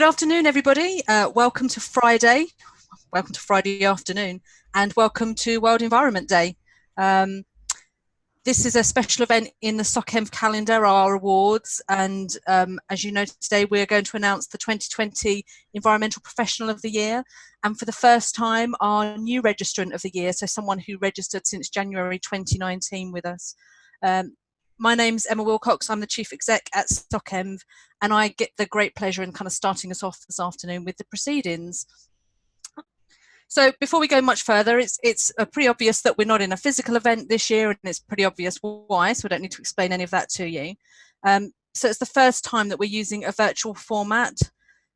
Good afternoon, everybody. Welcome to Friday. Welcome to Friday afternoon, and welcome to World Environment Day. This is a special event in the SocEnv calendar, our awards, and as you know, today we're going to announce the 2020 Environmental Professional of the Year, and for the first time, our new Registrant of the Year, so someone who registered since January 2019 with us. My name's Emma Wilcox. I'm the Chief Exec at SocEnv, and I get the great pleasure in kind of starting us off this afternoon with the proceedings. So before we go much further, it's pretty obvious that we're not in a physical event this year, and it's pretty obvious why, so I don't need to explain any of that to you. So it's the first time that we're using a virtual format.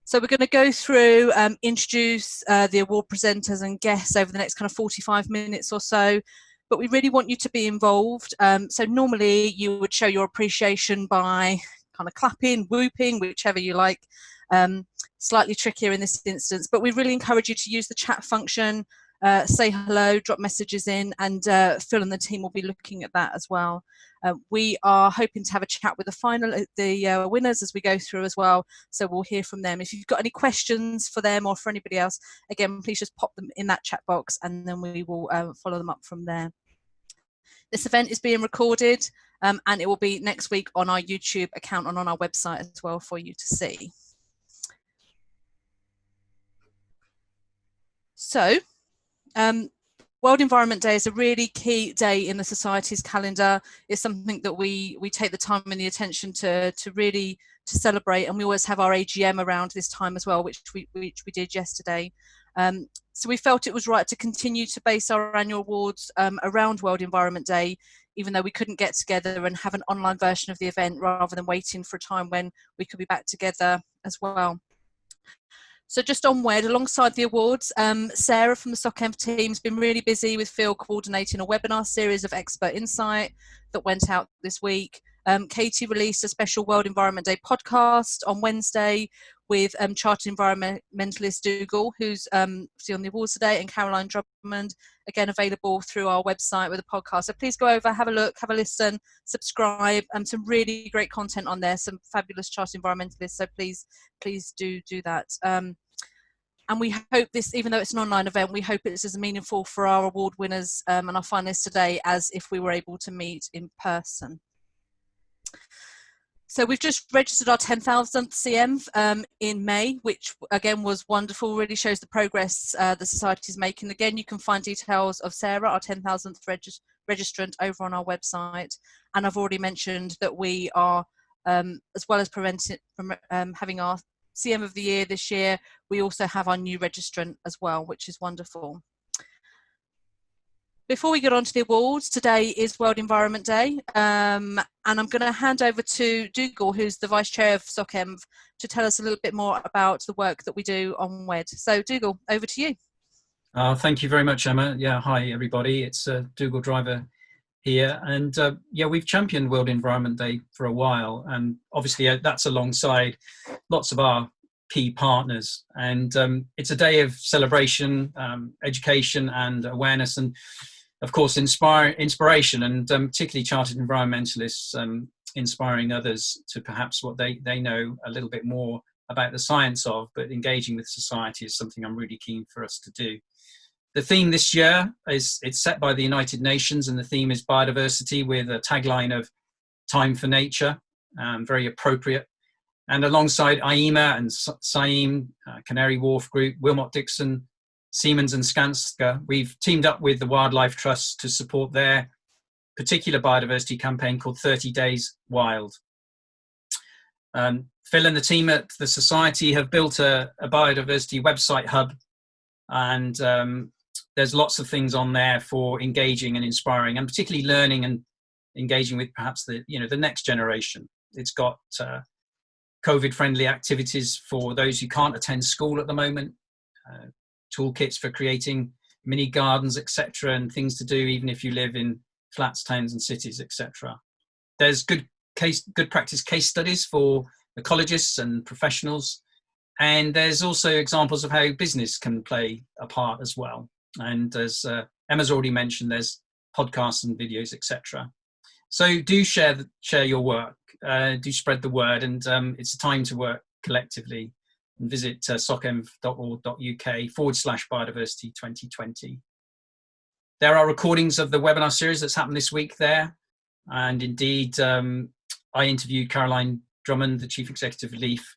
So we're going to go through, introduce the award presenters and guests over the next kind of 45 minutes or so, but we really want you to be involved. So normally you would show your appreciation by kind of clapping, whooping, whichever you like. Slightly trickier in this instance, but we really encourage you to use the chat function, say hello, drop messages in, and Phil and the team will be looking at that as well. We are hoping to have a chat with the winners as we go through as well, so we'll hear from them. If you've got any questions for them or for anybody else, again, please just pop them in that chat box and then we will follow them up from there. This event is being recorded and it will be next week on our YouTube account and on our website as well for you to see. So, World Environment Day is a really key day in the Society's calendar. It's something that we take the time and the attention to really celebrate, and we always have our AGM around this time as well, which we did yesterday. So we felt it was right to continue to base our annual awards around World Environment Day, even though we couldn't get together and have an online version of the event rather than waiting for a time when we could be back together as well. So just onward, alongside the awards, Sarah from the SocEnv team has been really busy with Phil coordinating a webinar series of expert insight that went out this week. Katie released a special World Environment Day podcast on Wednesday with Chartered Environmentalist Dougal, who's on the awards today, and Caroline Drummond, again available through our website with a podcast. So please go over, have a look, have a listen, subscribe, and some really great content on there, some fabulous Chartered Environmentalists, so please do that. And we hope this, even though it's an online event, we hope it's as meaningful for our award winners and our finalists today as if we were able to meet in person. So we've just registered our 10,000th CEnv in May, which again was wonderful, really shows the progress the Society is making. Again, you can find details of Sarah, our 10,000th registrant, over on our website. And I've already mentioned that we are, as well as having our CEnv of the Year this year, we also have our new registrant as well, which is wonderful. Before we get on to the awards, today is World Environment Day, and I'm going to hand over to Dougal, who's the Vice Chair of SocEnv, to tell us a little bit more about the work that we do on WED. So Dougal, over to you. Thank you very much, Emma. Yeah, hi everybody, it's Dougal Driver here, and yeah, we've championed World Environment Day for a while, and obviously that's alongside lots of our key partners, and it's a day of celebration, education and awareness, and of course inspiration, and particularly Chartered Environmentalists inspiring others to perhaps what they know a little bit more about the science of, but engaging with society is something I'm really keen for us to do. The theme this year it's set by the United Nations, and the theme is biodiversity, with a tagline of time for nature, very appropriate. And alongside IEMA and CEnv, Canary Wharf Group, Wilmot Dixon, Siemens and Skanska, we've teamed up with the Wildlife Trust to support their particular biodiversity campaign called 30 Days Wild. Phil and the team at the Society have built a biodiversity website hub, and there's lots of things on there for engaging and inspiring, and particularly learning and engaging with perhaps the next generation. It's got COVID-friendly activities for those who can't attend school at the moment, toolkits for creating mini gardens, etc., and things to do even if you live in flats, towns and cities, etc. There's good practice case studies for ecologists and professionals, and there's also examples of how business can play a part as well. And as Emma's already mentioned, there's podcasts and videos, etc. So do share your work, do spread the word, and it's a time to work collectively and visit socenv.org.uk/biodiversity 2020. There are recordings of the webinar series that's happened this week there. And indeed, I interviewed Caroline Drummond, the Chief Executive of LEAF.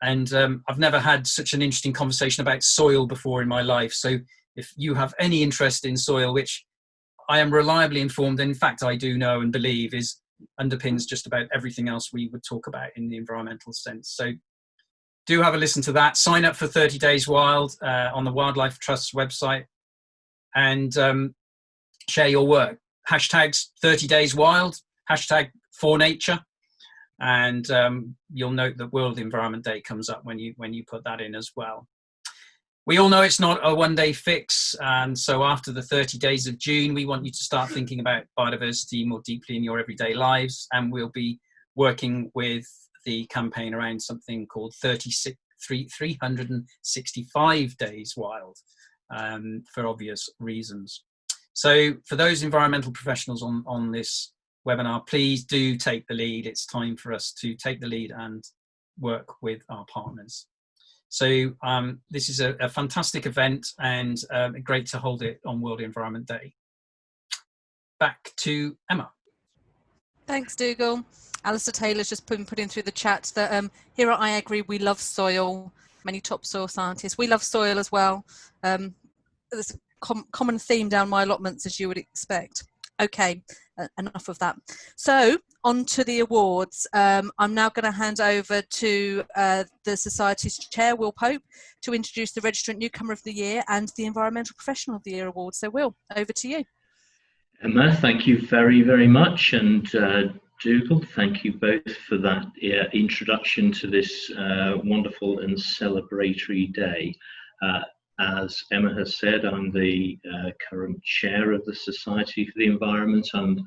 And I've never had such an interesting conversation about soil before in my life. So if you have any interest in soil, which I am reliably informed, and in fact I do know and believe underpins just about everything else we would talk about in the environmental sense. So do have a listen to that. Sign up for 30 Days Wild on the Wildlife Trust's website, and share your work. Hashtags 30 Days Wild, hashtag ForNature, and you'll note that World Environment Day comes up when you put that in as well. We all know it's not a one-day fix, and so after the 30 days of June, we want you to start thinking about biodiversity more deeply in your everyday lives, and we'll be working with the campaign around something called 365 Days Wild, for obvious reasons. So for those environmental professionals on this webinar, please do take the lead. It's time for us to take the lead and work with our partners. So this is a fantastic event, and great to hold it on World Environment Day. Back to Emma. Thanks, Dougal. Alistair Taylor's just putting through the chat that here at iAgri we love soil. Many top soil scientists. We love soil as well. There's a common theme down my allotments, as you would expect. Okay, enough of that. So on to the awards. I'm now going to hand over to the Society's Chair, Will Pope, to introduce the Registrant Newcomer of the Year and the Environmental Professional of the Year Award. So Will, over to you. Emma, thank you very, very much. And Dougal, thank you both for that introduction to this wonderful and celebratory day. As Emma has said, I'm the current chair of the Society for the Environment, and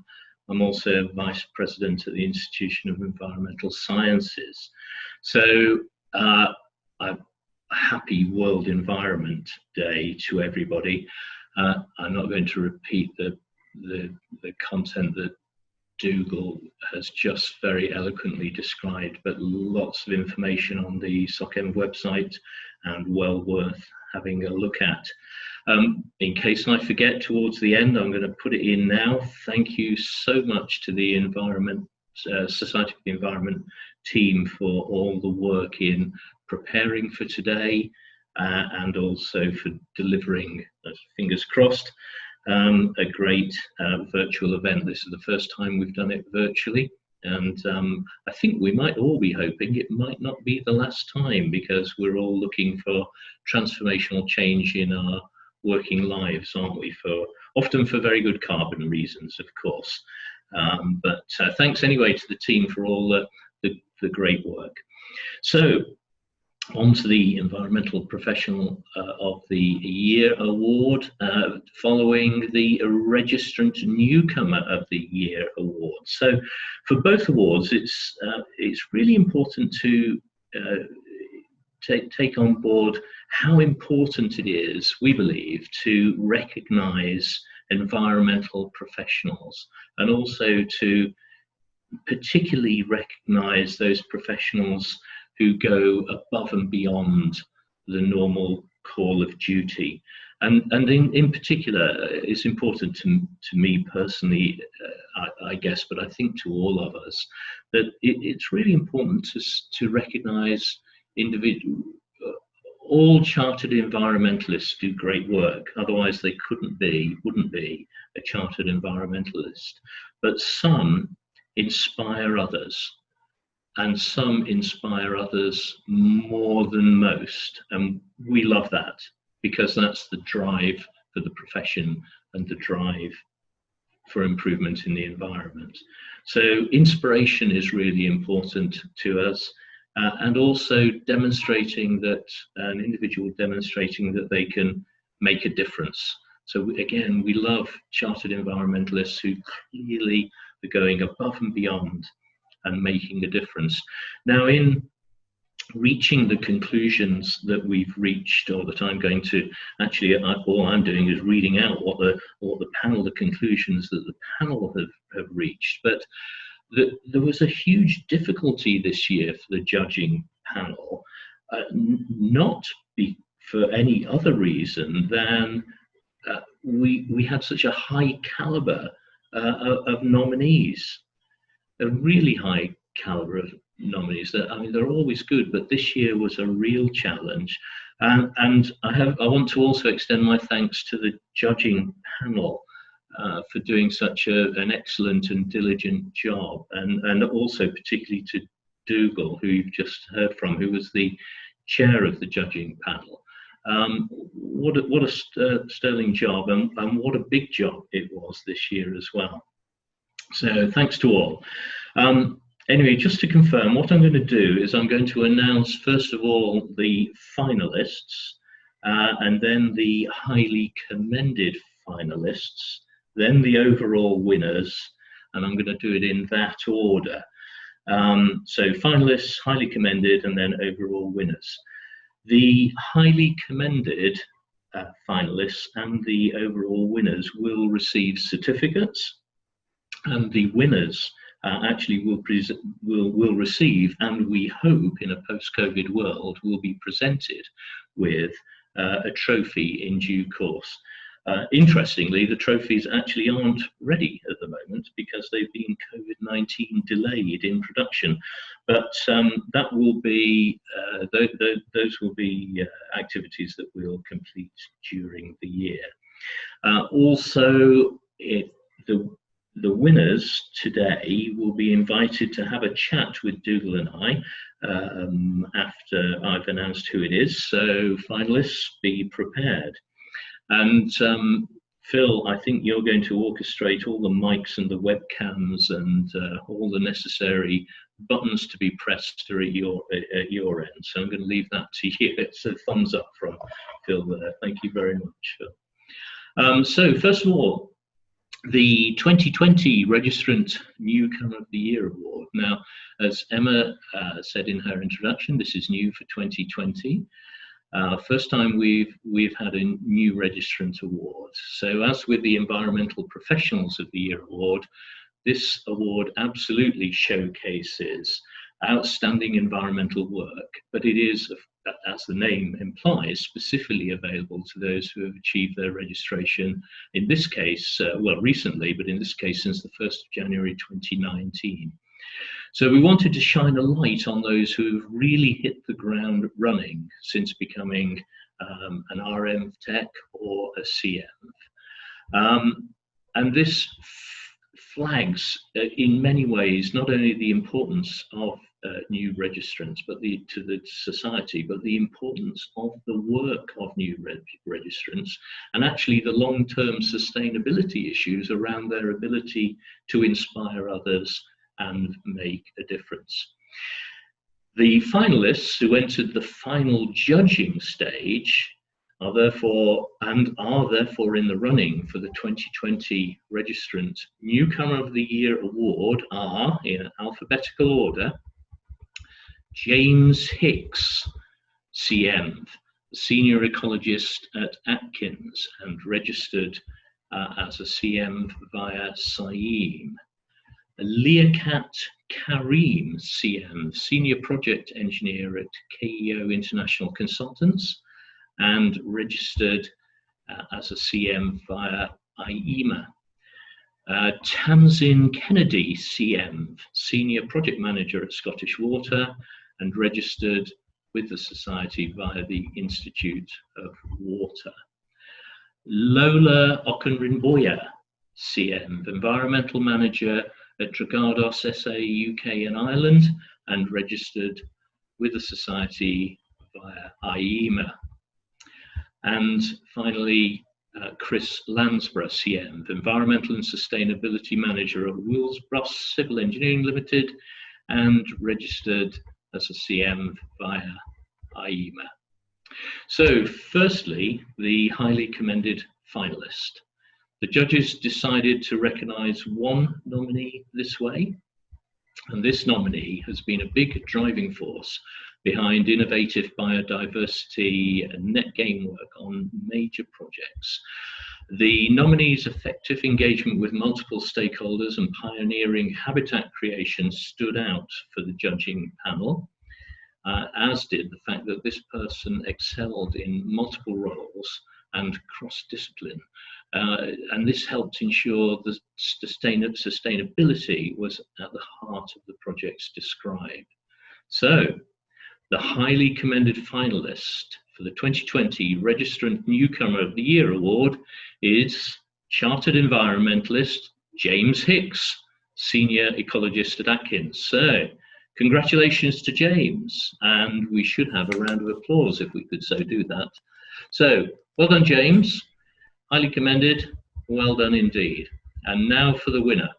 I'm also Vice President at the Institution of Environmental Sciences. So a happy World Environment Day to everybody. I'm not going to repeat the content that Dougal has just very eloquently described, but lots of information on the SocEnv website and well worth having a look at. In case I forget towards the end, I'm going to put it in now. Thank you so much to the Society for the Environment team for all the work in preparing for today and also for delivering, fingers crossed, a great virtual event. This is the first time we've done it virtually, and I think we might all be hoping it might not be the last time, because we're all looking for transformational change in our working lives, aren't we? Often for very good carbon reasons, of course. But thanks anyway to the team for all the great work. So on to the Environmental Professional of the Year Award, following the Registrant Newcomer of the Year Award. So for both awards, it's really important to take on board how important it is, we believe, to recognise environmental professionals, and also to particularly recognise those professionals who go above and beyond the normal call of duty. And in particular, it's important to me personally, I guess, but I think to all of us, that it's really important to recognise all chartered environmentalists do great work, otherwise they wouldn't be a chartered environmentalist. But some inspire others, and some inspire others more than most. And we love that, because that's the drive for the profession and the drive for improvement in the environment. So inspiration is really important to us, and also demonstrating that, an individual demonstrating that they can make a difference. So again, we love chartered environmentalists who clearly are going above and beyond and making a difference. Now, in reaching the conclusions that we've reached, or that I'm going to actually, all I'm doing is reading out what the conclusions that the panel have reached. But there was a huge difficulty this year for the judging panel, not for any other reason than we had such a high caliber of nominees, a really high caliber of nominees. That, I mean, they're always good, but this year was a real challenge. And I want to also extend my thanks to the judging panel for doing such an excellent and diligent job, and also particularly to Dougal, who you've just heard from, who was the chair of the judging panel. What a sterling job, and what a big job it was this year as well. So thanks to all. Anyway, just to confirm, what I'm going to do is I'm going to announce first of all the finalists, and then the highly commended finalists, then the overall winners, and I'm going to do it in that order. So finalists, highly commended, and then overall winners. The highly commended finalists and the overall winners will receive certificates, and the winners actually will receive, and we hope in a post-COVID world will be presented with a trophy in due course. Interestingly, the trophies actually aren't ready at the moment because they've been COVID-19 delayed in production, but that will be those will be activities that we'll complete during the year. Also, the winners today will be invited to have a chat with Dougal and I after I've announced who it is. So finalists, be prepared. And Phil, I think you're going to orchestrate all the mics and the webcams and all the necessary buttons to be pressed are at your end. So I'm going to leave that to you. It's a thumbs up from Phil there. Thank you very much, Phil. So first of all, the 2020 Registrant Newcomer of the Year Award. Now, as Emma said in her introduction, this is new for 2020. First time we've had a new Registrant Award. So as with the Environmental Professionals of the Year Award, this award absolutely showcases outstanding environmental work, but it is, as the name implies, specifically available to those who have achieved their registration, in this case, well, recently, but in this case, since the 1st of January 2019. So we wanted to shine a light on those who have really hit the ground running since becoming an REnvTech or a CEnv. And this flags in many ways not only the importance of new registrants to the society, but the importance of the work of new registrants, and actually the long-term sustainability issues around their ability to inspire others and make a difference. The finalists who entered the final judging stage are therefore in the running for the 2020 Registrant Newcomer of the Year Award are, in alphabetical order, James Hicks, CEnv, Senior Ecologist at Atkins and registered as a CEnv via CEIM. Liaquat Karim, CEnv, Senior Project Engineer at KEO International Consultants and registered as a CEnv via IEMA. Tamsin Kennedy, CEnv, Senior Project Manager at Scottish Water and registered with the Society via the Institute of Water. Lola Okunrinboya, CEnv, Environmental Manager at Dragados SA UK and Ireland and registered with the Society via IEMA. And finally, Chris Lansborough, CEnv, Environmental and Sustainability Manager at Willsborough Civil Engineering Limited and registered as a CEnv via IEMA. So firstly, the highly commended finalist. The judges decided to recognise one nominee this way, and this nominee has been a big driving force behind innovative biodiversity and net gain work on major projects. The nominee's effective engagement with multiple stakeholders and pioneering habitat creation stood out for the judging panel. as did the fact that this person excelled in multiple roles and cross-discipline. And this helped ensure the sustainability was at the heart of the projects described. So, the highly commended finalist for the 2020 Registrant Newcomer of the Year award is Chartered Environmentalist James Hicks, Senior Ecologist at Atkins. So, congratulations to James, and we should have a round of applause if we could so do that. So, well done, James. Highly commended. Well done indeed. And now for the winner.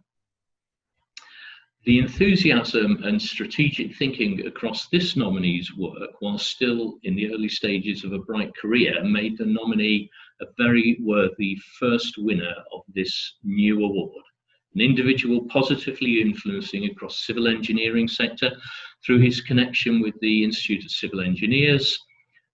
The enthusiasm and strategic thinking across this nominee's work, while still in the early stages of a bright career, made the nominee a very worthy first winner of this new award. An individual positively influencing across civil engineering sector through his connection with the Institute of Civil Engineers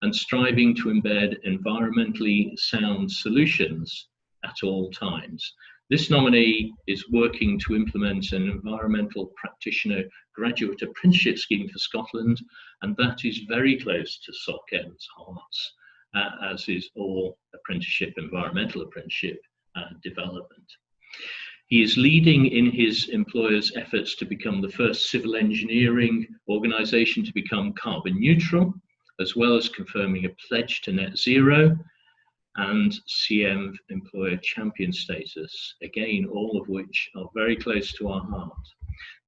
and striving to embed environmentally sound solutions at all times. This nominee is working to implement an environmental practitioner graduate apprenticeship scheme for Scotland, and that is very close to SocEnv's hearts, as is all environmental apprenticeship development. He is leading in his employer's efforts to become the first civil engineering organisation to become carbon neutral, as well as confirming a pledge to net zero and CEnv employer champion status, again, all of which are very close to our heart.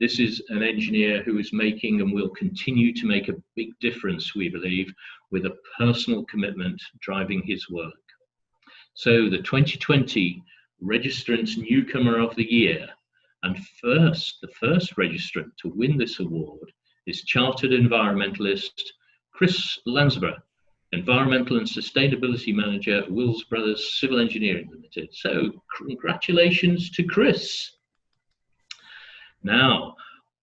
This is an engineer who is making and will continue to make a big difference, we believe, with a personal commitment driving his work. So the 2020 Registrant Newcomer of the Year, and the first registrant to win this award is Chartered Environmentalist Chris Lansborough, Environmental and Sustainability Manager, Wills Brothers Civil Engineering Limited. So congratulations to Chris. Now,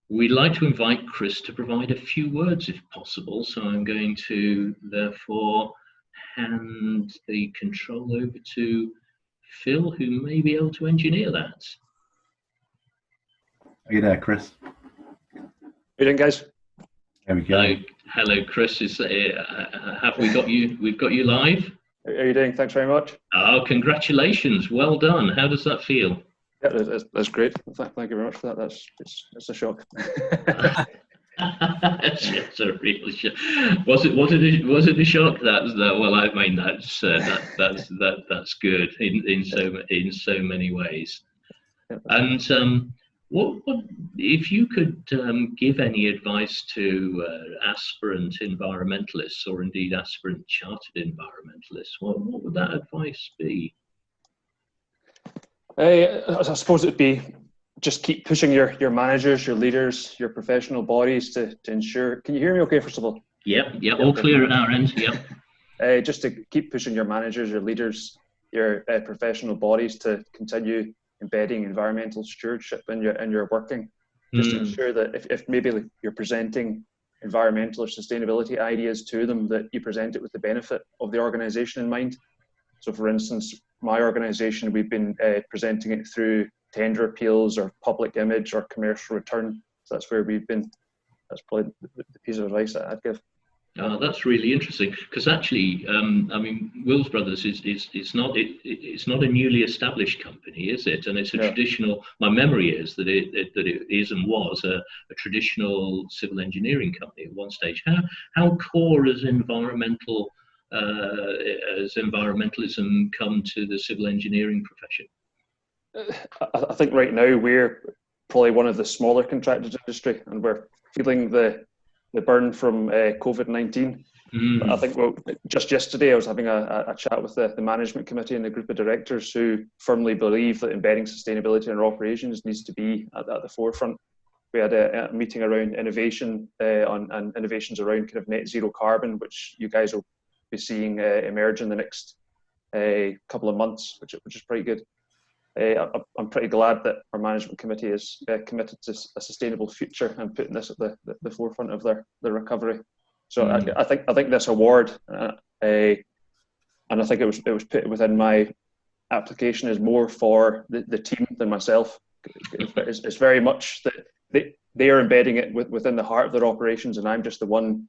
we'd like to invite Chris to provide a few words if possible. So I'm going to therefore hand the control over to Phil, who may be able to engineer that. Are you there, Chris? How you doing, guys? There we go. Hello, Chris. Have we got you? We've got you live. How are you doing? Thanks very much. Oh, congratulations! Well done. How does that feel? Yeah, that's great. Thank you very much for that. It's a shock. It's a real shock. Was it a shock? Well, I mean that's good in so many ways. And what if you could give any advice to aspirant environmentalists or indeed aspirant chartered environmentalists? What would that advice be? I suppose it'd be just keep pushing your managers, your leaders, your professional bodies to ensure. Can you hear me okay, first of all? Yeah, all clear at our end, yeah. Just to keep pushing your managers, your leaders, your professional bodies to continue embedding environmental stewardship in your working, just to ensure that if maybe you're presenting environmental or sustainability ideas to them, that you present it with the benefit of the organisation in mind. So for instance, my organisation, we've been presenting it through tender appeals or public image or commercial return. So that's where we've been. That's probably the piece of advice that I'd give. That's really interesting, because actually, I mean, Wills Brothers is not a newly established company, is it? And it's a traditional. My memory is that it is and was a traditional civil engineering company at one stage. How core has environmentalism come to the civil engineering profession? I think right now we're probably one of the smaller contractors industry, and we're feeling the burn from COVID-19. I think just yesterday I was having a chat with the management committee and the group of directors who firmly believe that embedding sustainability in our operations needs to be at the forefront. We had a meeting around innovation and innovations around kind of net zero carbon, which you guys will be seeing emerge in the next couple of months, which is pretty good. I'm pretty glad that our management committee is committed to a sustainable future and putting this at the forefront of their recovery. So I think this award, and I think it was put within my application, is more for the team than myself. It's very much that they are embedding it within the heart of their operations, and I'm just the one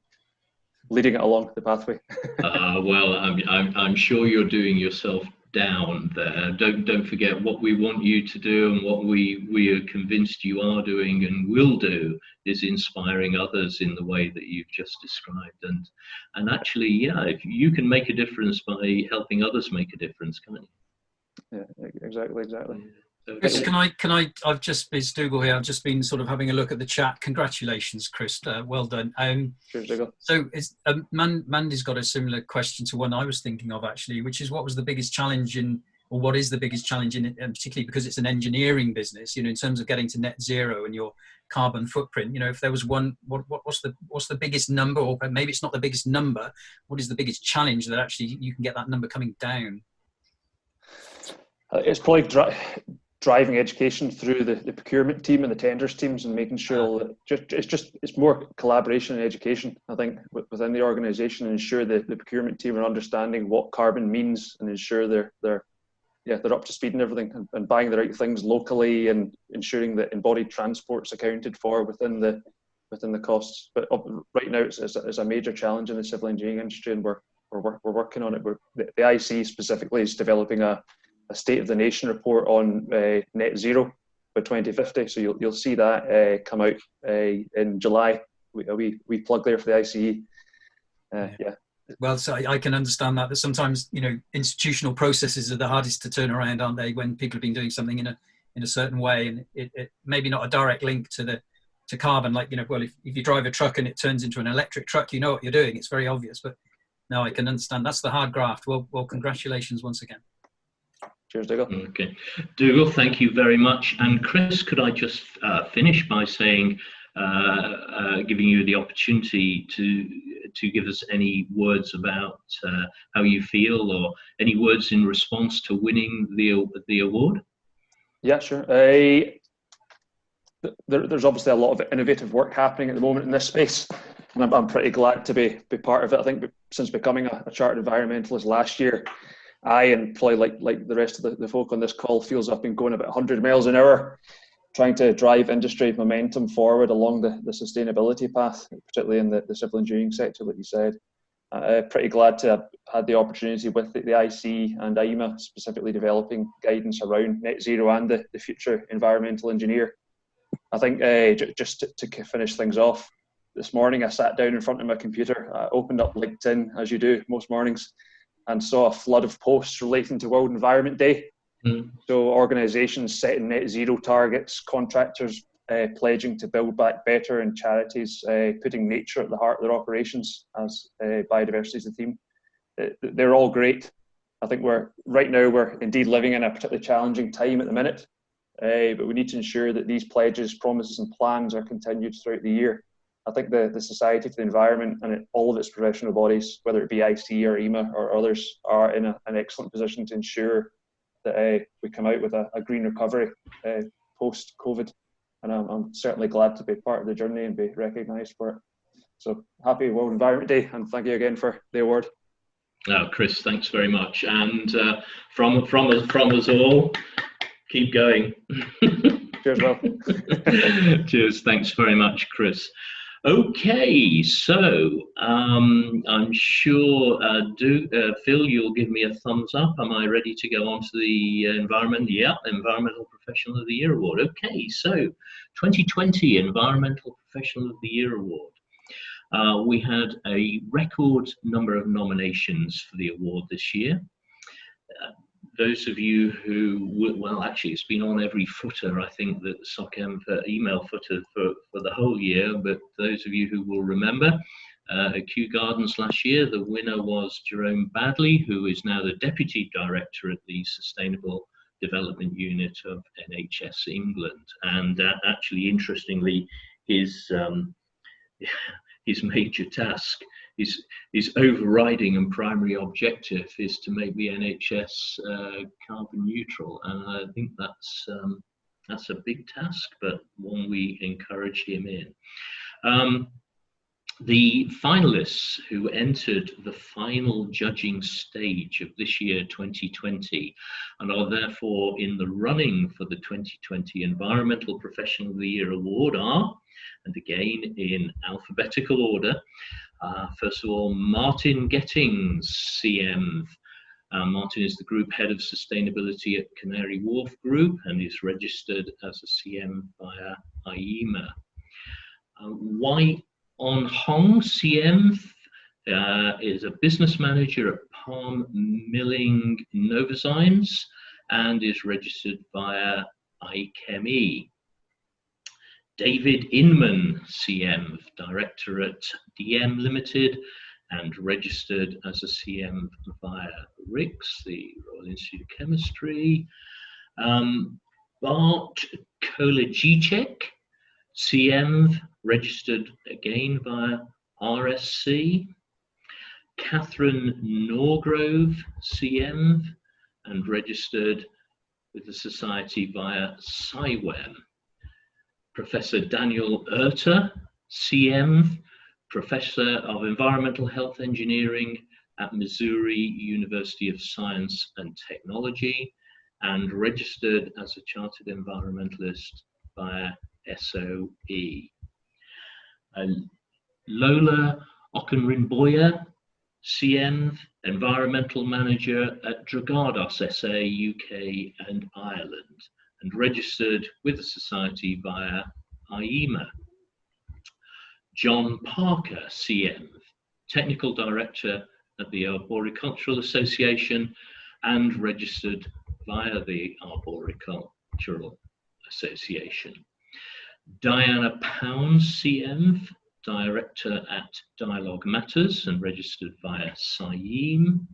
leading it along the pathway. Well, I'm sure you're doing yourself down there. Don't forget what we want you to do, and what we are convinced you are doing and will do is inspiring others in the way that you've just described. And actually, yeah, if you can make a difference by helping others make a difference, can't you? Yeah, exactly. Chris, I've just been Dougal here. I've just been sort of having a look at the chat. Congratulations, Chris. Well done. Cheers, Dougal. So Mandy's got a similar question to one I was thinking of, actually, which is what was the biggest challenge or what is the biggest challenge in it, and particularly because it's an engineering business, in terms of getting to net zero and your carbon footprint. If there was one, what's the biggest number, or maybe it's not the biggest number, what is the biggest challenge that actually you can get that number coming down? It's probably driving education through the procurement team and the tenders teams, and making sure that it's more collaboration and education, I think, within the organisation, and ensure the procurement team are understanding what carbon means, and ensure they're up to speed and everything, and buying the right things locally, and ensuring that embodied transport's accounted for within the costs. But right now it's a major challenge in the civil engineering industry, and we're working on it. The IC specifically is developing a state of the nation report on net zero by 2050. So you'll see that come out in July. We plug there for the ICE. Yeah. Well, so I can understand that sometimes, institutional processes are the hardest to turn around, aren't they? When people have been doing something in a certain way, and it maybe not a direct link to carbon. Like, well, if you drive a truck and it turns into an electric truck, you know what you're doing. It's very obvious. But no, I can understand. That's the hard graft. Well, congratulations once again. Cheers, Dougal. Okay, Dougal, thank you very much. And Chris, could I just finish by saying, giving you the opportunity to give us any words about how you feel, or any words in response to winning the award? Yeah, sure. There's obviously a lot of innovative work happening at the moment in this space, and I'm pretty glad to be part of it. I think since becoming a Chartered Environmentalist last year, I, and probably like the rest of the folk on this call, feels I've been going about 100 miles an hour trying to drive industry momentum forward along the sustainability path, particularly in the civil engineering sector, like you said. Pretty glad to have had the opportunity with the IC and IMA specifically developing guidance around net zero and the future environmental engineer. I think just to finish things off, this morning I sat down in front of my computer, opened up LinkedIn, as you do most mornings, and saw a flood of posts relating to World Environment Day. So organisations setting net zero targets, contractors pledging to build back better, and charities putting nature at the heart of their operations, as biodiversity is the theme. They're all great. I think we're indeed living in a particularly challenging time at the minute, but we need to ensure that these pledges, promises and plans are continued throughout the year. I think the Society for the Environment and all of its professional bodies, whether it be IC or EMA or others, are in an excellent position to ensure that we come out with a green recovery post-COVID. And I'm certainly glad to be part of the journey and be recognised for it. So happy World Environment Day, and thank you again for the award. Chris, thanks very much. And from us all, keep going. Cheers, well. Cheers, thanks very much, Chris. Okay, so I'm sure, Phil, you'll give me a thumbs up. Am I ready to go on to the Environmental Professional of the Year Award? Okay, so 2020 Environmental Professional of the Year Award. We had a record number of nominations for the award this year. Those of you who, well, actually, it's been on every footer, I think, that SocEnv email footer for the whole year, but those of you who will remember, at Kew Gardens last year, the winner was Jerome Badley, who is now the Deputy Director at the Sustainable Development Unit of NHS England. And actually, interestingly, his major task, his overriding and primary objective is to make the NHS carbon neutral, and I think that's a big task, but one we encourage him in. The finalists who entered the final judging stage of this year 2020 and are therefore in the running for the 2020 Environmental Professional of the Year Award are And again, in alphabetical order, first of all, Martin Gettings, CEnv. Martin is the Group Head of Sustainability at Canary Wharf Group and is registered as a CEnv via IEMA. Wai On Hong, CEnv, is a business manager at Palm Milling Novozymes and is registered via iChemE. David Inman, CEnv, Director at DM Limited and registered as a CEnv via RICS, the Royal Institute of Chemistry. Bart Kolajicek, CEnv, registered again via RSC. Catherine Norgrove, CEnv, and registered with the Society via SciWem. Professor Daniel Erter, CEnv, Professor of Environmental Health Engineering at Missouri University of Science and Technology, and registered as a Chartered Environmentalist via SOE. Lola Okunrinboya, CEnv, Environmental Manager at Dragados SA, UK and Ireland, and registered with the Society via IEMA. John Parker, CEnv, Technical Director at the Arboricultural Association and registered via the Arboricultural Association. Diana Pound, CEnv, Director at Dialogue Matters and registered via SciEm.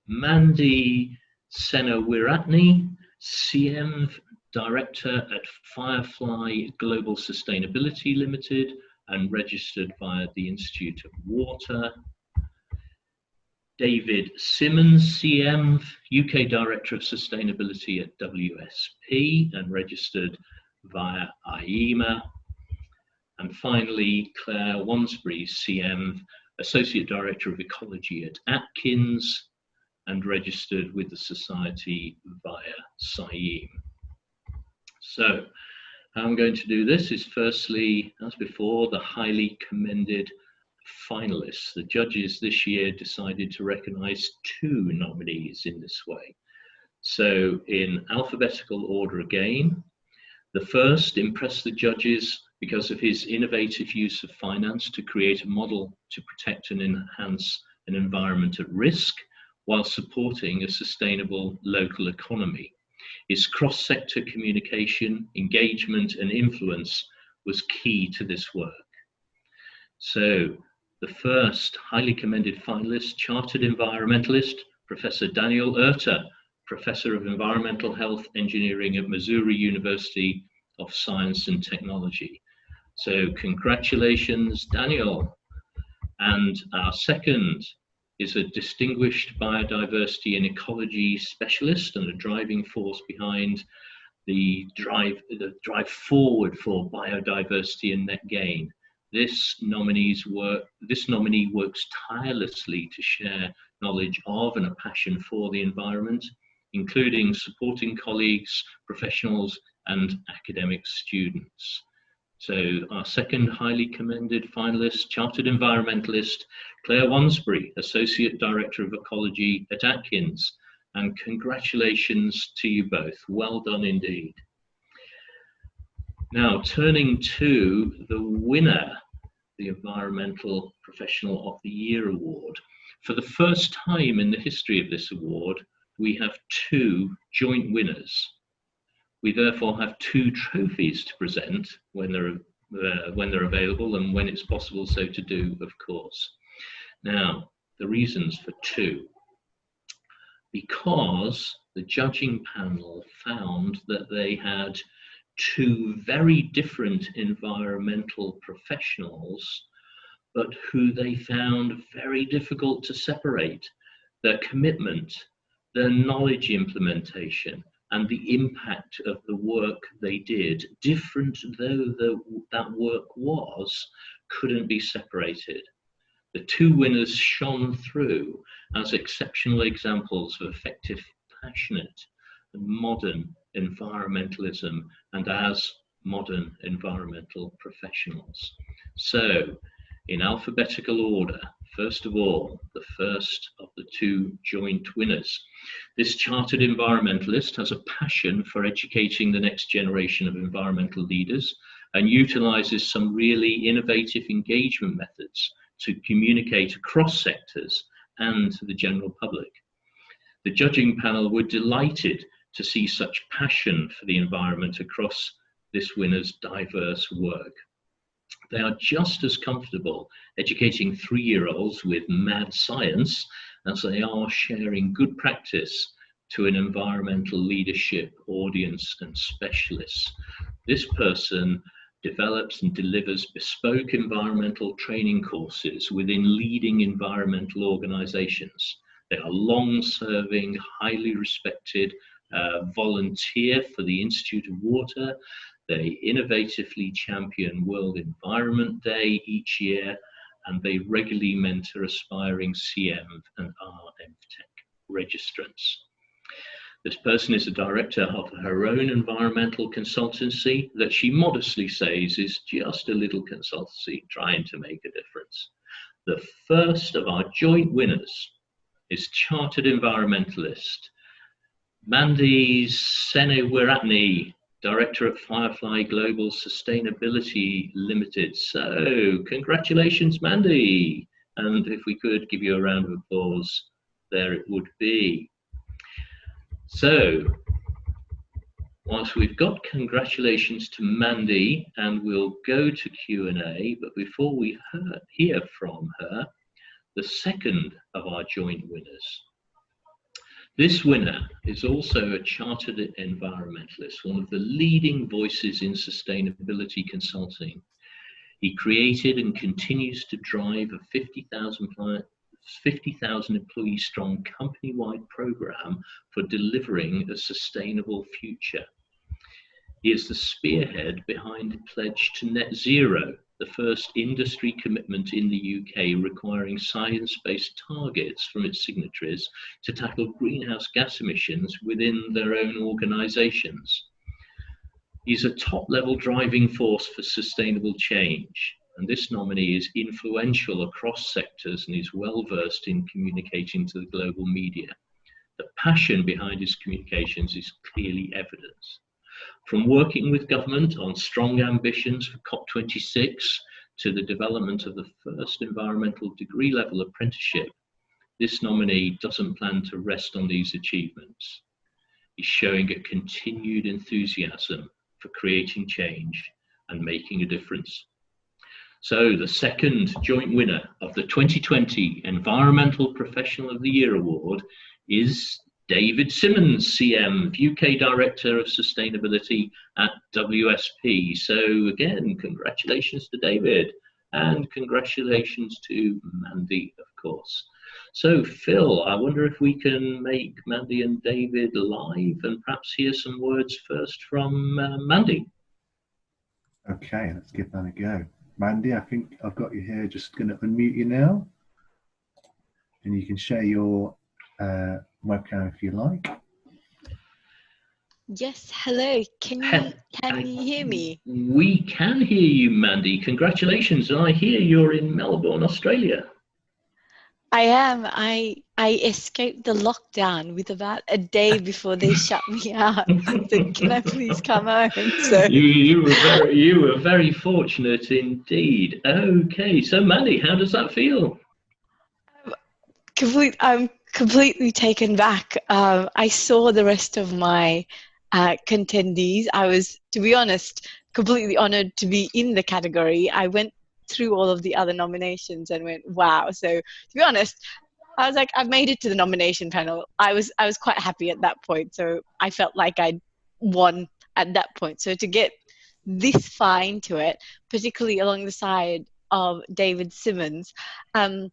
Mandy Senawiratne, CEnv, Director at Firefly Global Sustainability Limited and registered via the Institute of Water. David Simmons, CEnv, UK Director of Sustainability at WSP and registered via IEMA. And finally, Claire Wansbury, CEnv, Associate Director of Ecology at Atkins and registered with the Society via SciEm. So, how I'm going to do this is firstly, as before, the highly commended finalists. The judges this year decided to recognise 2 nominees in this way. So, in alphabetical order again, the first impressed the judges because of his innovative use of finance to create a model to protect and enhance an environment at risk while supporting a sustainable local economy. His cross-sector communication, engagement and influence was key to this work. So the first highly commended finalist, Chartered Environmentalist, Professor Daniel Erter, Professor of Environmental Health Engineering at Missouri University of Science and Technology. So congratulations, Daniel. And our second is a distinguished biodiversity and ecology specialist and a driving force behind the drive forward for biodiversity and net gain. This nominee works tirelessly to share knowledge of and a passion for the environment, including supporting colleagues, professionals, and academic students. So our second highly commended finalist, Chartered Environmentalist, Claire Wansbury, Associate Director of Ecology at Atkins, and congratulations to you both. Well done indeed. Now, turning to the winner, the Environmental Professional of the Year Award. For the first time in the history of this award, we have 2 joint winners. We therefore have 2 trophies to present when they're available and when it's possible so to do, of course. Now, the reasons for 2. Because the judging panel found that they had 2 very different environmental professionals, but who they found very difficult to separate. Their commitment, their knowledge implementation, and the impact of the work they did, different though that work was, couldn't be separated. The 2 winners shone through as exceptional examples of effective, passionate, and modern environmentalism, and as modern environmental professionals. So, in alphabetical order, first of all, the first of the two joint winners. This chartered environmentalist has a passion for educating the next generation of environmental leaders and utilizes some really innovative engagement methods to communicate across sectors and to the general public. The judging panel were delighted to see such passion for the environment across this winner's diverse work. They are just as comfortable educating 3-year-olds with mad science as they are sharing good practice to an environmental leadership audience and specialists. This person develops and delivers bespoke environmental training courses within leading environmental organizations. They are long-serving, highly respected volunteer for the Institute of Water. They innovatively champion World Environment Day each year, and they regularly mentor aspiring CEnv and REnvTech registrants. This person is a director of her own environmental consultancy that she modestly says is just a little consultancy trying to make a difference. The first of our joint winners is Chartered Environmentalist Mandy Senewiratne, Director at Firefly Global Sustainability Limited. So, congratulations, Mandy. And if we could give you a round of applause, there it would be. So, whilst we've got congratulations to Mandy, and we'll go to Q&A, but before we hear from her, the second of our joint winners. This winner is also a chartered environmentalist, one of the leading voices in sustainability consulting. He created and continues to drive a 50,000 employee strong company-wide program for delivering a sustainable future. He is the spearhead behind Pledge to Net Zero, the first industry commitment in the UK requiring science-based targets from its signatories to tackle greenhouse gas emissions within their own organisations. He's a top-level driving force for sustainable change, and this nominee is influential across sectors and is well-versed in communicating to the global media. The passion behind his communications is clearly evident. From working with government on strong ambitions for COP26 to the development of the first environmental degree level apprenticeship, this nominee doesn't plan to rest on these achievements. He's showing a continued enthusiasm for creating change and making a difference. So the second joint winner of the 2020 Environmental Professional of the Year Award is David Simmons, CEnv, UK Director of Sustainability at WSP. So again, congratulations to David, and congratulations to Mandy, of course. So Phil, I wonder if we can make Mandy and David live and perhaps hear some words first from Mandy. Okay, let's give that a go. Mandy, I think I've got you here. Just going to unmute you now. And you can share your webcam if you like. Yes, hello. Can you hear me? We can hear you, Mandy. Congratulations. And I hear you're in Melbourne, Australia. I am. I escaped the lockdown with about a day before they shut me out. So can I please come home? So you were very fortunate indeed. Okay, so Mandy, how does that feel? I'm completely taken back. I saw the rest of my contendees. I was, to be honest, completely honored to be in the category. I went through all of the other nominations and went, wow. So to be honest, I was like, I've made it to the nomination panel. I was quite happy at that point. So I felt like I'd won at that point. So to get this far into it, particularly along the side of David Simmons, I'm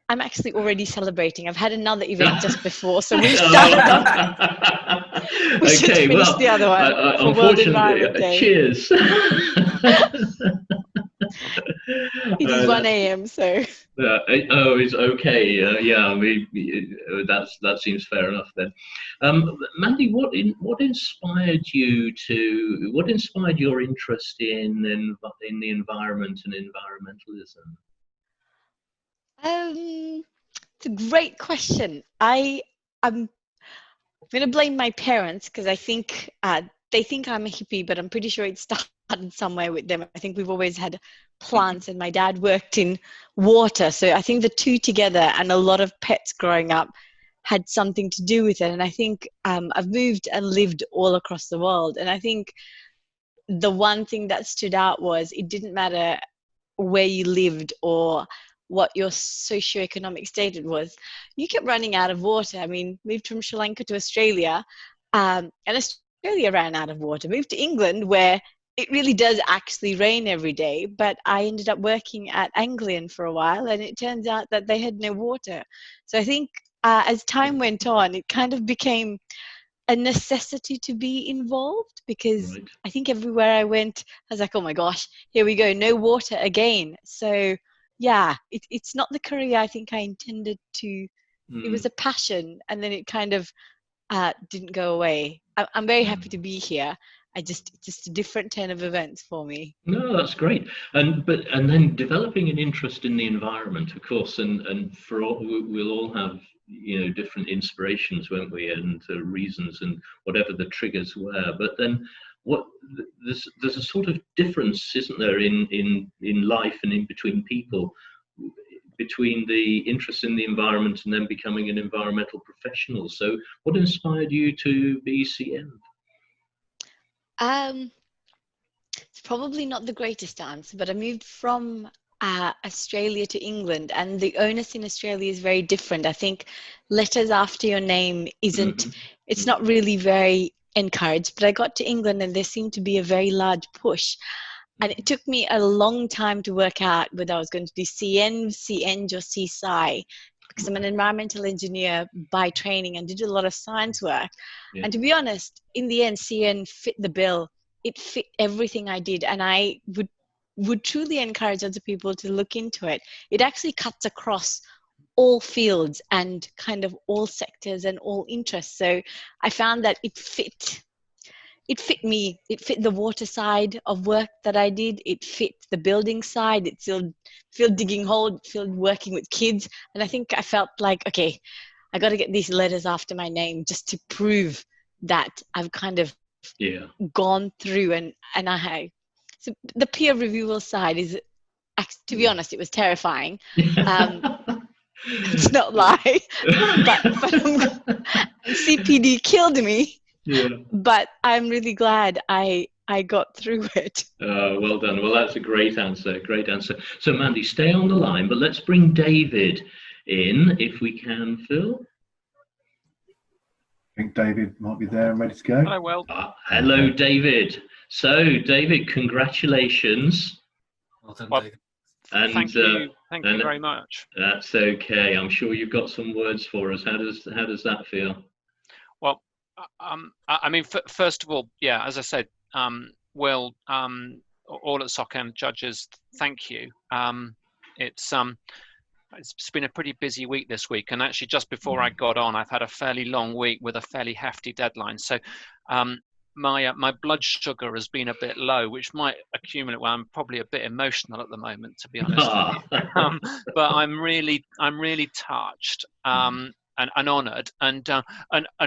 actually already celebrating. I've had another event just before, so we've started off. We should finish the other one for World Environment Day. Cheers. It is 1 a.m. so. Oh, it's okay. Yeah, that seems fair enough then. Mandy, what inspired you to? What inspired your interest in the environment and environmentalism? It's a great question. I'm going to blame my parents because I think they think I'm a hippie, but I'm pretty sure it started somewhere with them. I think we've always had plants, and my dad worked in water. So I think the two together and a lot of pets growing up had something to do with it. And I think I've moved and lived all across the world. And I think the one thing that stood out was it didn't matter where you lived or what your socioeconomic status was, you kept running out of water. I mean, moved from Sri Lanka to Australia, and Australia ran out of water. Moved to England, where it really does actually rain every day, but I ended up working at Anglian for a while, and it turns out that they had no water. So I think as time went on, it kind of became a necessity to be involved, because I think everywhere I went, I was like, oh my gosh, here we go, no water again. So yeah, it's not the career I think I intended to. It was a passion, and then it kind of didn't go away. I'm very happy to be here. It's just a different turn of events for me. No, that's great. And then developing an interest in the environment, of course, and for all, we'll all have, you know, different inspirations, won't we, and reasons and whatever the triggers were. But then there's a sort of difference, isn't there, in life and in between people, between the interest in the environment and then becoming an environmental professional. So what inspired you to be CEnv? It's probably not the greatest answer, but I moved from Australia to England, and the onus in Australia is very different. I think letters after your name it's not really very encouraged, but I got to England and there seemed to be a very large push. And it took me a long time to work out whether I was going to do CEnv, CEng, or CSci, because I'm an environmental engineer by training and did a lot of science work. Yeah. And to be honest, in the end, CEng fit the bill. It fit everything I did, and I would truly encourage other people to look into it. It actually cuts across all fields and kind of all sectors and all interests. So I found that it fit me. It fit the water side of work that I did. It fit the building side. It felt digging holes, it felt working with kids. And I think I felt like, okay, I got to get these letters after my name just to prove that I've kind of gone through and I so the peer review side is, to be honest, it was terrifying. It's not lie, but CPD killed me. Yeah. But I'm really glad I got through it. Well done. Well, that's a great answer. Great answer. So, Mandy, stay on the line, but let's bring David in if we can, Phil. I think David might be there and ready to go. Hello, Will. Hello, David. So, David, congratulations. Well done, David. And, thank you very much. That's okay. I'm sure you've got some words for us. How does that feel? Well, I mean, first of all, yeah, as I said, Will, all at SocEnv judges, thank you. It's been a pretty busy week this week, and actually just before I got on, I've had a fairly long week with a fairly hefty deadline. So my blood sugar has been a bit low, which might accumulate. Well, I'm probably a bit emotional at the moment, to be honest. But I'm really touched and honoured, and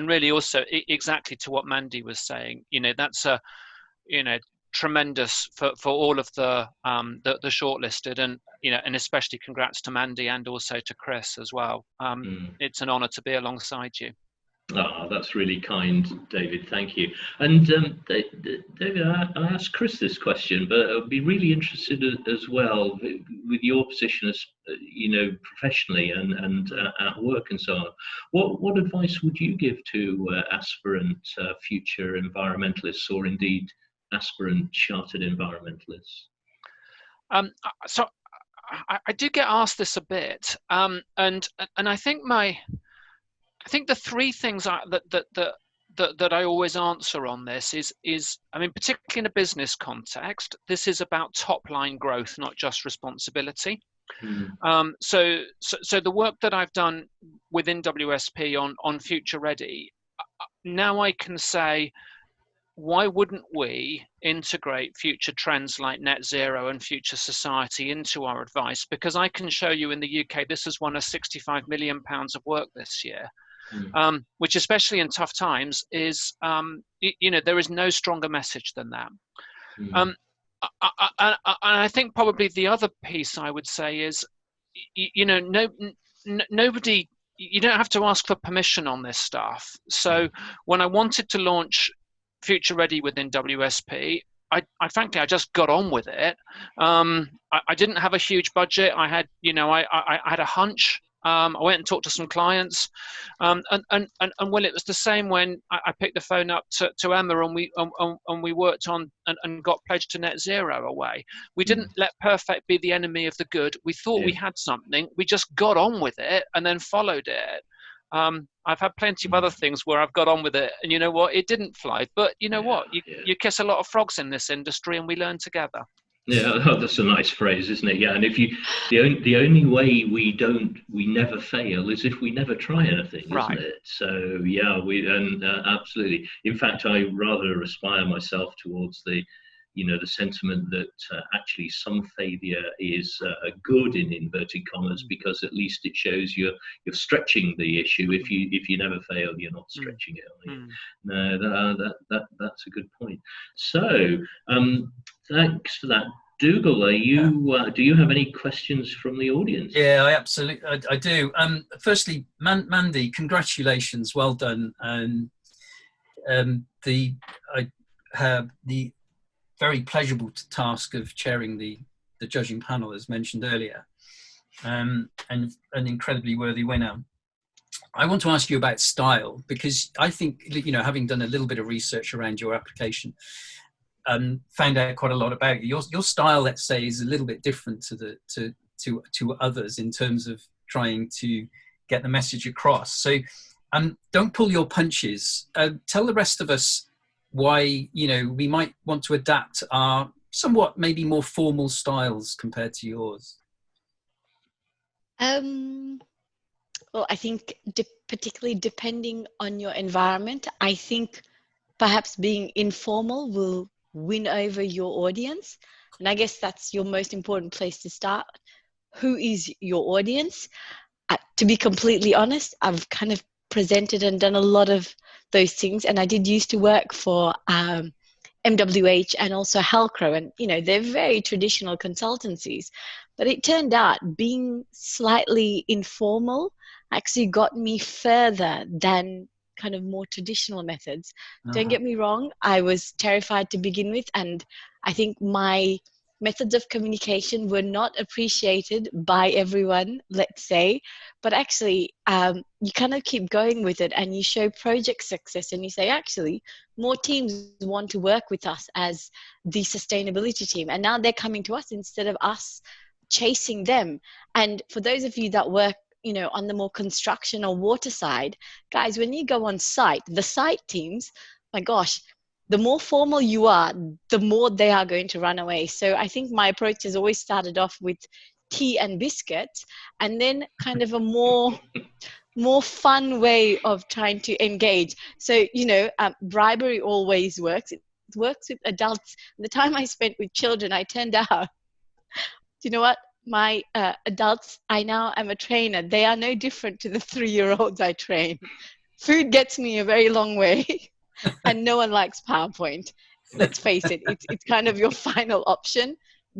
really also exactly to what Mandy was saying. You know, that's a tremendous for all of the shortlisted, and and especially congrats to Mandy and also to Chris as well. It's an honour to be alongside you. That's really kind, David. Thank you. And David, I asked Chris this question, but I'd be really interested as well with your position as professionally and at work and so on. What advice would you give to aspirant future environmentalists, or indeed aspirant chartered environmentalists? So I do get asked this a bit, and I think the three things that that I always answer on this is, I mean, particularly in a business context, this is about top line growth, not just responsibility. So the work that I've done within WSP on Future Ready, now I can say, why wouldn't we integrate future trends like net zero and future society into our advice? Because I can show you in the UK, this has won us £65 million of work this year. Which, especially in tough times, is there is no stronger message than that. I think probably the other piece I would say is, nobody, you don't have to ask for permission on this stuff. So when I wanted to launch Future Ready within WSP, I frankly, I just got on with it. I didn't have a huge budget. I had, I had a hunch. I went and talked to some clients, and well, it was the same when I picked the phone up to Emma, and we worked on and got pledged to net zero away. We didn't let perfect be the enemy of the good. We thought we had something. We just got on with it and then followed it. I've had plenty of other things where I've got on with it, and you know what, it didn't fly. But you know what, you kiss a lot of frogs in this industry, and we learn together. Yeah, that's a nice phrase, isn't it? Yeah, and if the only way we never fail is if we never try anything, isn't it? So yeah, absolutely. In fact, I rather aspire myself towards the sentiment that actually some failure is good, in inverted commas, because at least it shows you're stretching the issue. If you never fail, you're not stretching it. No, that's a good point. So thanks for that. Dougal, do you have any questions from the audience? Yeah, I do. Firstly, Mandy, congratulations, well done. And I have the very pleasurable task of chairing the judging panel, as mentioned earlier, and an incredibly worthy winner. I want to ask you about style, because I think, having done a little bit of research around your application, found out quite a lot about you. Your style, let's say, is a little bit different to others in terms of trying to get the message across. So don't pull your punches. Tell the rest of us why we might want to adapt our somewhat maybe more formal styles compared to yours. Well, I think particularly depending on your environment, I think perhaps being informal will win over your audience. And I guess that's your most important place to start. Who is your audience? To be completely honest, I've kind of presented and done a lot of those things, and I did used to work for MWH and also Halcro, and they're very traditional consultancies, but it turned out being slightly informal actually got me further than kind of more traditional methods. Don't get me wrong, I was terrified to begin with, and I think my methods of communication were not appreciated by everyone, let's say, but actually you kind of keep going with it, and you show project success, and you say, actually, more teams want to work with us as the sustainability team, and now they're coming to us instead of us chasing them. And for those of you that work on the more construction or water side, guys, when you go on site, the site teams, my gosh, the more formal you are, the more they are going to run away. So I think my approach has always started off with tea and biscuits, and then kind of a more fun way of trying to engage. So, bribery always works. It works with adults. The time I spent with children, I turned out, you know what? My adults, I now am a trainer. They are no different to the 3-year-olds I train. Food gets me a very long way, and no one likes PowerPoint. Let's face it, it's kind of your final option.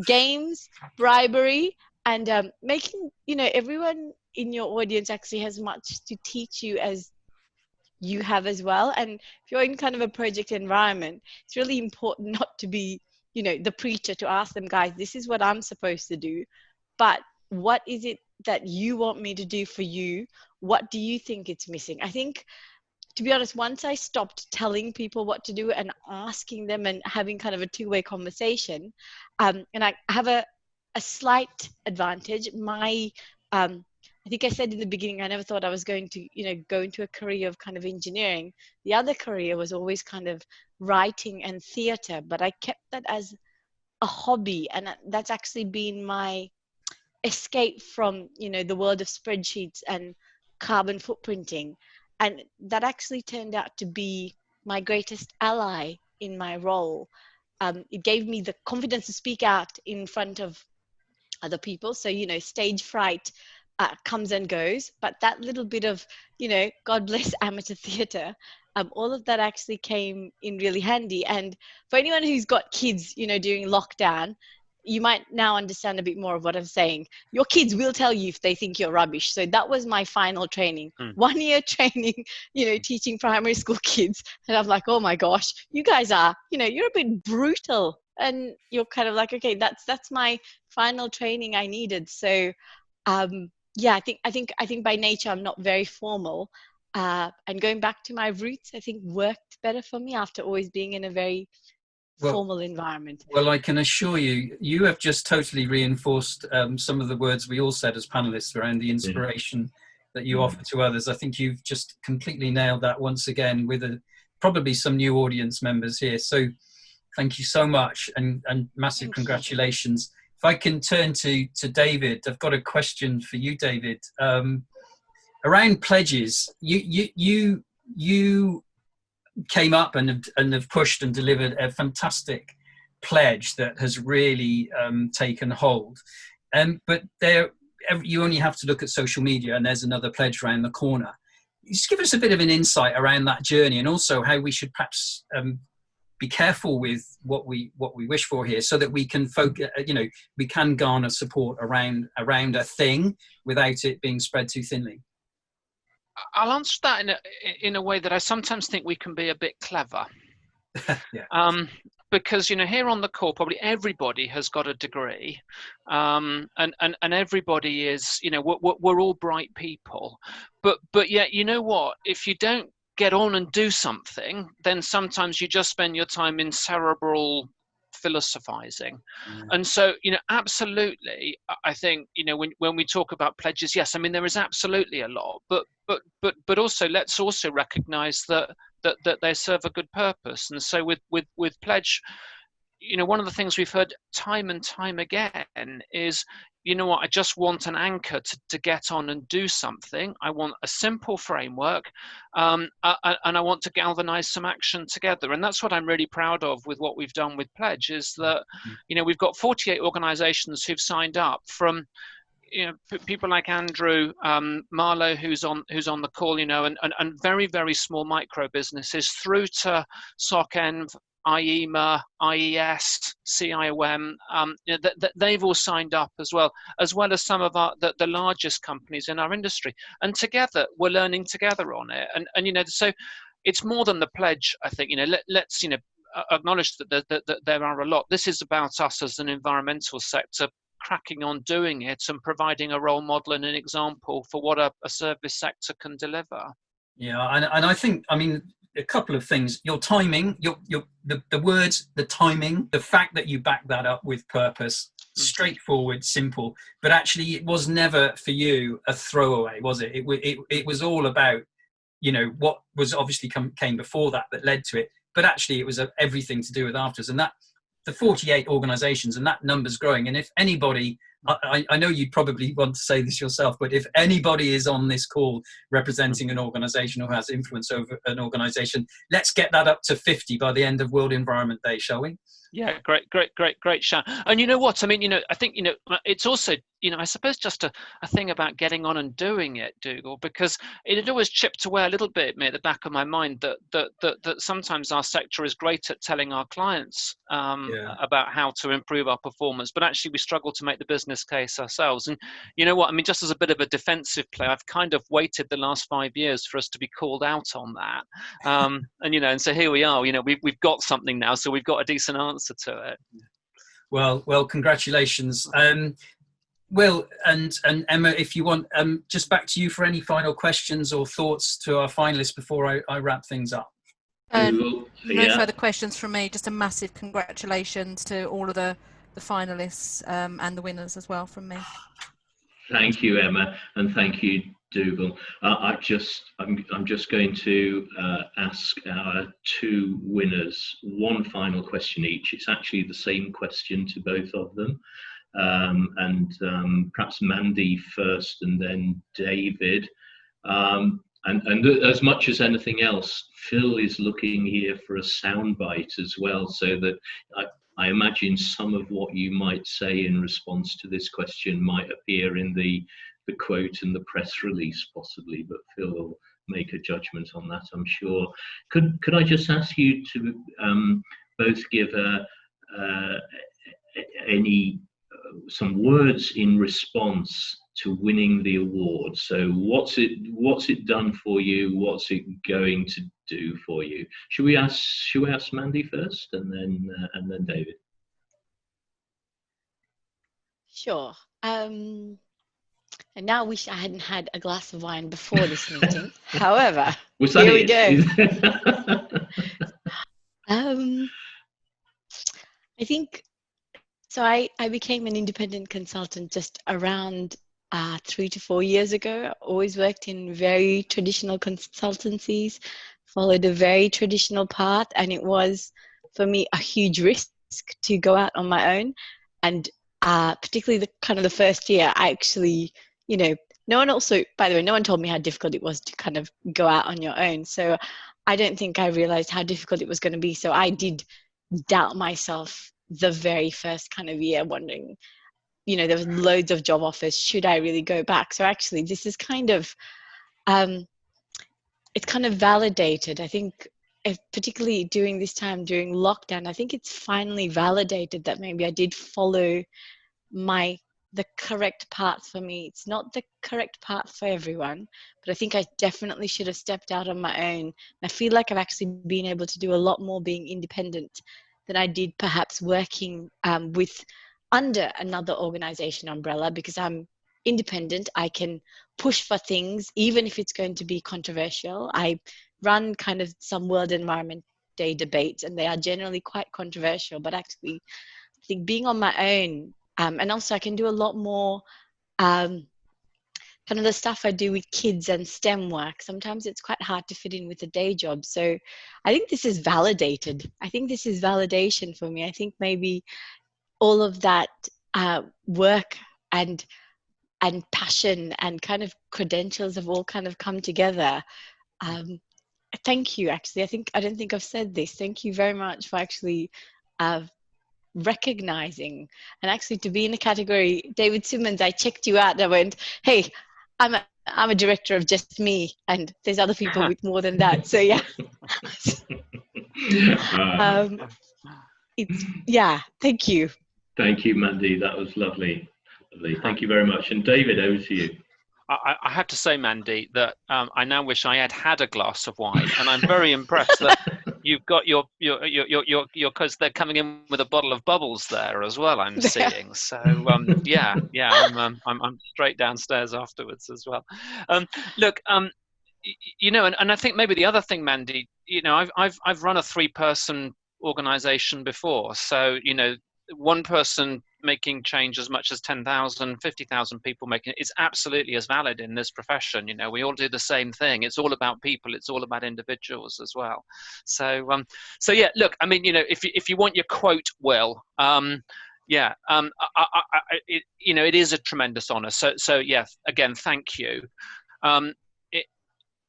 Games, bribery, and making, everyone in your audience actually has much to teach you as you have as well. And if you're in kind of a project environment, it's really important not to be, the preacher, to ask them, guys, this is what I'm supposed to do, but what is it that you want me to do for you? What do you think it's missing? I think, to be honest, once I stopped telling people what to do and asking them and having kind of a two-way conversation, and I have a slight advantage. My I think I said in the beginning, I never thought I was going to, go into a career of kind of engineering. The other career was always kind of writing and theatre, but I kept that as a hobby, and that's actually been my escape from, the world of spreadsheets and carbon footprinting. And that actually turned out to be my greatest ally in my role. It gave me the confidence to speak out in front of other people. So, stage fright comes and goes, but that little bit of, God bless amateur theatre, all of that actually came in really handy. And for anyone who's got kids, during lockdown, you might now understand a bit more of what I'm saying. Your kids will tell you if they think you're rubbish. So that was my final training. 1 year training, teaching primary school kids. And I'm like, oh my gosh, you guys are, you're a bit brutal. And you're kind of like, okay, that's my final training I needed. So yeah, I think by nature I'm not very formal. And going back to my roots, I think worked better for me after always being in a very formal environment. Well, I can assure you, you have just totally reinforced some of the words we all said as panelists around the inspiration that you offer to others. I think you've just completely nailed that once again with probably some new audience members here. So thank you so much, and massive congratulations. If I can turn to David, I've got a question for you, David. Around pledges, you came up and have pushed and delivered a fantastic pledge that has really taken hold. But you only have to look at social media and there's another pledge around the corner. Just give us a bit of an insight around that journey, and also how we should perhaps be careful with what we wish for here, so that we can we can garner support around a thing without it being spread too thinly. I'll answer that in a way that I sometimes think we can be a bit clever. Because here on the call, probably everybody has got a degree, and everybody is, we're all bright people, but yet, you know what? If you don't get on and do something, then sometimes you just spend your time in cerebral philosophizing. And so, absolutely, I think, when we talk about pledges, yes, I mean, there is absolutely a lot, but also let's also recognize that they serve a good purpose. And so with pledge, one of the things we've heard time and time again is, I just want an anchor to get on and do something. I want a simple framework, and I want to galvanize some action together. And that's what I'm really proud of with what we've done with Pledge, is that, we've got 48 organizations who've signed up, from people like Andrew, Marlo, who's on the call, and very, very small micro businesses, through to SocEnv, IEMA, IES, CIOM, they've all signed up as well as some of the largest companies in our industry. And together, we're learning together on it. And so it's more than the pledge, I think. Let's acknowledge that there are a lot. This is about us as an environmental sector cracking on doing it and providing a role model and an example for what a service sector can deliver. Yeah, and I think, I mean, a couple of things. Your timing, the words, the timing, the fact that you back that up with purpose, straightforward, simple, but actually it was never for you a throwaway, was it? It was all about, what was obviously came before that led to it, but actually it was everything to do with afterwards. And that the 48 organizations, and that number's growing. And if anybody, I know you'd probably want to say this yourself, but if anybody is on this call representing an organization or has influence over an organization, let's get that up to 50 by the end of World Environment Day, shall we? Yeah, great, Shan. And you know what? I mean, I think, it's also, I suppose just a thing about getting on and doing it, Dougal, because it had always chipped away a little bit at the back of my mind that sometimes our sector is great at telling our clients about how to improve our performance, but actually we struggle to make the business case ourselves. And you know what? I mean, just as a bit of a defensive play, I've kind of waited the last 5 years for us to be called out on that. And so here we are, we've got something now, so we've got a decent answer to it. Well, congratulations. Will and Emma, if you want, just back to you for any final questions or thoughts to our finalists before I wrap things up. No further questions from me. Just a massive congratulations to all of the finalists and the winners as well from me. Thank you, Emma, and thank you, Dougal. I'm just going to ask our two winners one final question each. It's actually the same question to both of them, and perhaps Mandy first, and then David. And as much as anything else, Phil is looking here for a soundbite as well, so that I imagine some of what you might say in response to this question might appear in the quote and the press release possibly, but Phil will make a judgment on that, I'm sure. Could I just ask you to both give some words in response to winning the award? So what's it done for you? What's it going to do for you? Should we ask Mandy first, and then David? Sure. I now wish I hadn't had a glass of wine before this meeting. However, here we go. I think so. I became an independent consultant just around 3 to 4 years ago. I always worked in very traditional consultancies, followed a very traditional path, and it was for me a huge risk to go out on my own. And particularly the first year, I actually, no one told me how difficult it was to kind of go out on your own. So I don't think I realized how difficult it was going to be. So I did doubt myself the very first kind of year, wondering, there was loads of job offers. Should I really go back? So actually, this is kind of, it's kind of validated. I think, particularly during this time, during lockdown, I think it's finally validated that maybe I did follow the correct path for me. It's not the correct path for everyone, but I think I definitely should have stepped out on my own. And I feel like I've actually been able to do a lot more being independent than I did perhaps working with under another organization umbrella, because I'm independent. I can push for things, even if it's going to be controversial. I run kind of some World Environment Day debates, and they are generally quite controversial, but actually I think being on my own, and also I can do a lot more kind of the stuff I do with kids and STEM work. Sometimes it's quite hard to fit in with a day job. So I think this is validated. I think this is validation for me. I think maybe all of that work and passion and kind of credentials have all kind of come together. Thank you, actually. I don't think I've said this. Thank you very much for actually recognizing, and actually to be in a category. David Simmons, I checked you out and I went, hey, I'm a director of just me, and there's other people with more than that. So yeah. Thank you. Thank you, Mandy. That was lovely. Thank you very much. And David, over to you. I have to say, Mandy, that I now wish I had a glass of wine, and I'm very impressed that you've got your because they're coming in with a bottle of bubbles there as well. I'm seeing. So I'm straight downstairs afterwards as well. Look, and I think maybe the other thing, Mandy, I've run a 3-person organization before, so one person making change as much as 10,000, 50,000 people making it is absolutely as valid in this profession. We all do the same thing. It's all about people. It's all about individuals as well. So yeah, look, I mean, if you want your quote, Will, it is a tremendous honor. So yeah, again, thank you.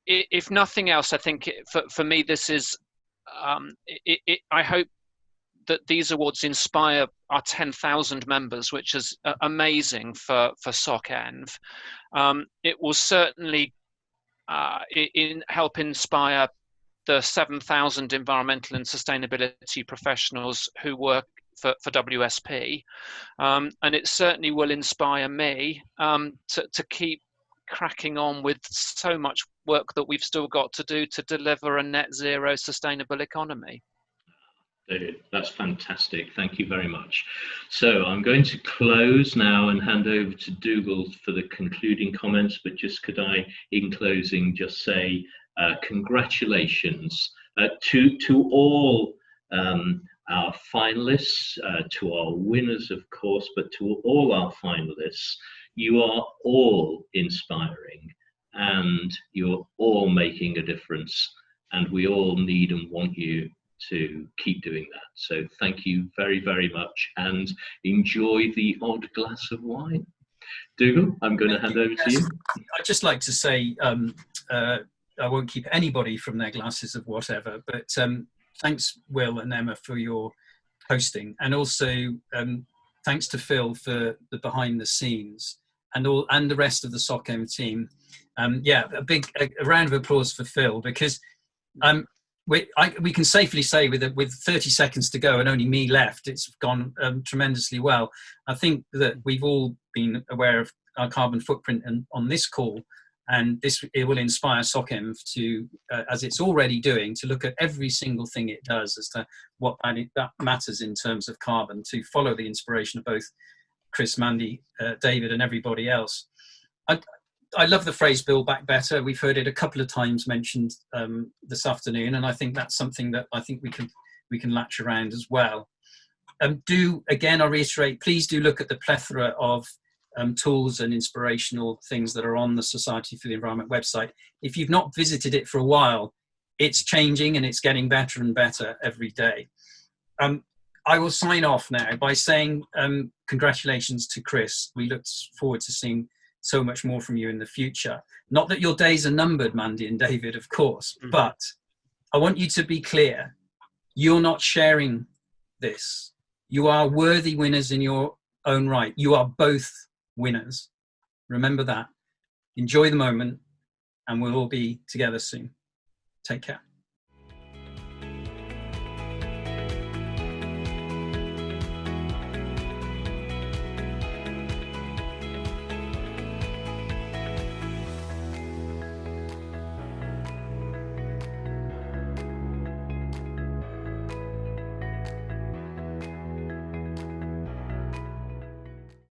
If nothing else, I think for me, this is, I hope that these awards inspire our 10,000 members, which is amazing for SocEnv. It will certainly help inspire the 7,000 environmental and sustainability professionals who work for WSP. And it certainly will inspire me to keep cracking on with so much work that we've still got to do to deliver a net zero sustainable economy. That's fantastic. Thank you very much. So I'm going to close now and hand over to Dougal for the concluding comments, but just could I, in closing, just say congratulations to all our finalists, to our winners, of course, but to all our finalists. You are all inspiring, and you're all making a difference, and we all need and want you to keep doing that. So thank you very, very much, and enjoy the odd glass of wine. Dougal, I'm going to hand over to you. I'd just like to say, I won't keep anybody from their glasses of whatever, but thanks, Will and Emma, for your hosting, and also thanks to Phil for the behind the scenes, and the rest of the SocEnv team. Yeah, a round of applause for Phil, because we can safely say with 30 seconds to go and only me left, it's gone tremendously well. I think that we've all been aware of our carbon footprint on this call, and it will inspire SocEnv to, as it's already doing, to look at every single thing it does as to what that matters in terms of carbon, to follow the inspiration of both Chris, Mandy, David, and everybody else. I love the phrase "Build Back Better." We've heard it a couple of times mentioned this afternoon, and I think that's something that I think we can latch around as well. Again, I'll reiterate, please do look at the plethora of tools and inspirational things that are on the Society for the Environment website. If you've not visited it for a while, it's changing and it's getting better and better every day. I will sign off now by saying congratulations to Chris. We look forward to seeing so much more from you in the future. Not that your days are numbered, Mandy and David, of course, but I want you to be clear. You're not sharing this. You are worthy winners in your own right. You are both winners. Remember that. Enjoy the moment, and we'll all be together soon. Take care.